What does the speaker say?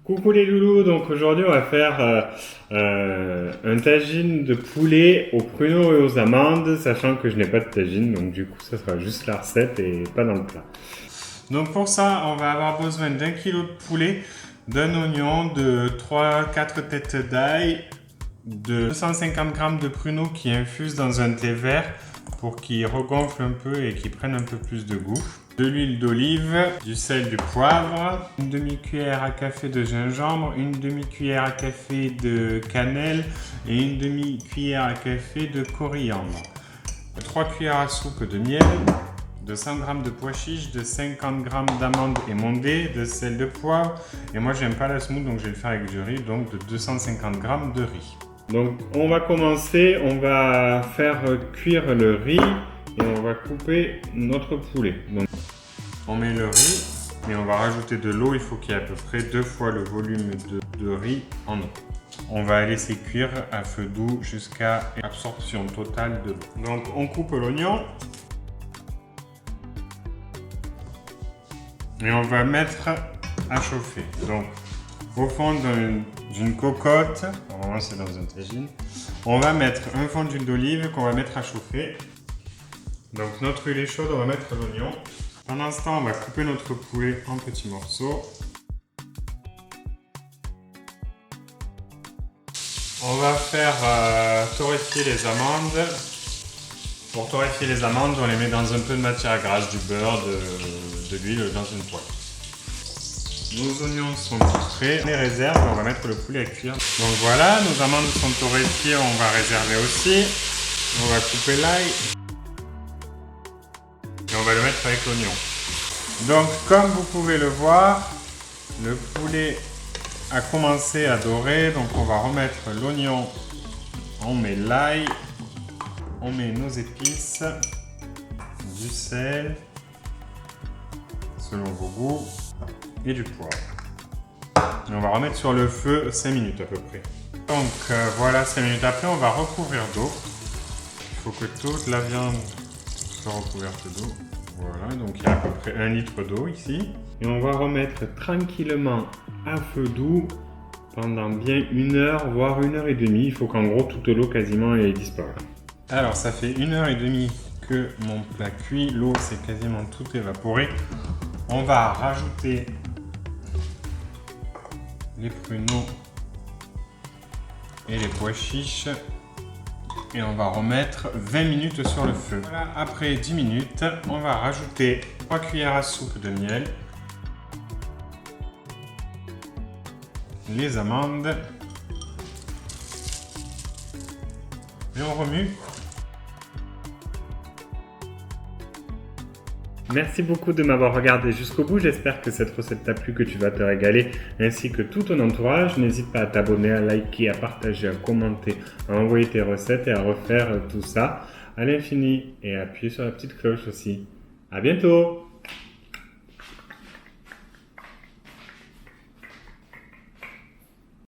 Coucou les loulous, donc aujourd'hui on va faire un tagine de poulet aux pruneaux et aux amandes, sachant que je n'ai pas de tagine, donc du coup ça sera juste la recette et pas dans le plat. Donc pour ça on va avoir besoin d'1 kg de poulet, d'un oignon, de 3-4 têtes d'ail, de 250 g de pruneaux qui infusent dans un thé vert pour qu'ils regonflent un peu et qu'ils prennent un peu plus de goût. De l'huile d'olive, du sel, du poivre, une demi-cuillère à café de gingembre, une demi-cuillère à café de cannelle et une demi-cuillère à café de coriandre. 3 cuillères à soupe de miel, de 100 g de pois chiches, de 50 g d'amandes émondées, de sel, de poivre. Et moi j'aime pas la semoule donc je vais le faire avec du riz, donc de 250 g de riz. Donc on va commencer, on va faire cuire le riz et on va couper notre poulet. Donc, on met le riz et on va rajouter de l'eau, il faut qu'il y ait à peu près 2 fois le volume de riz en eau. On va laisser cuire à feu doux jusqu'à absorption totale de l'eau. Donc on coupe l'oignon et on va mettre à chauffer. Donc au fond d'une cocotte, normalement c'est dans un tagine, on va mettre un fond d'huile d'olive qu'on va mettre à chauffer. Donc notre huile est chaude, on va mettre l'oignon. Pendant ce temps, on va couper notre poulet en petits morceaux. On va faire torréfier les amandes. Pour torréfier les amandes, on les met dans un peu de matière grasse, du beurre, de l'huile dans une poêle. Nos oignons sont prêts, on les réserve et on va mettre le poulet à cuire. Donc voilà, nos amandes sont torréfiées, on va réserver aussi. On va couper l'ail. Et on va le mettre avec l'oignon. Donc comme vous pouvez le voir, le poulet a commencé à dorer. Donc on va remettre l'oignon, on met l'ail, on met nos épices, du sel, selon vos goûts, et du poivre. Et on va remettre sur le feu 5 minutes à peu près. Donc voilà, 5 minutes après, on va recouvrir d'eau. Il faut que toute la viande soit recouverte d'eau. Voilà, donc il y a à peu près 1 litre d'eau ici. Et on va remettre tranquillement à feu doux pendant bien 1 heure, voire 1 heure et demie. Il faut qu'en gros toute l'eau quasiment ait disparu. Alors ça fait 1 heure et demie que mon plat cuit. L'eau s'est quasiment tout évaporée. On va rajouter les pruneaux et les pois chiches. Et on va remettre 20 minutes sur le feu. Voilà, après 10 minutes, on va rajouter 3 cuillères à soupe de miel, les amandes, et on remue. Merci beaucoup de m'avoir regardé jusqu'au bout, j'espère que cette recette t'a plu, que tu vas te régaler, ainsi que tout ton entourage. N'hésite pas à t'abonner, à liker, à partager, à commenter, à envoyer tes recettes et à refaire tout ça à l'infini. Et à appuyer sur la petite cloche aussi. À bientôt!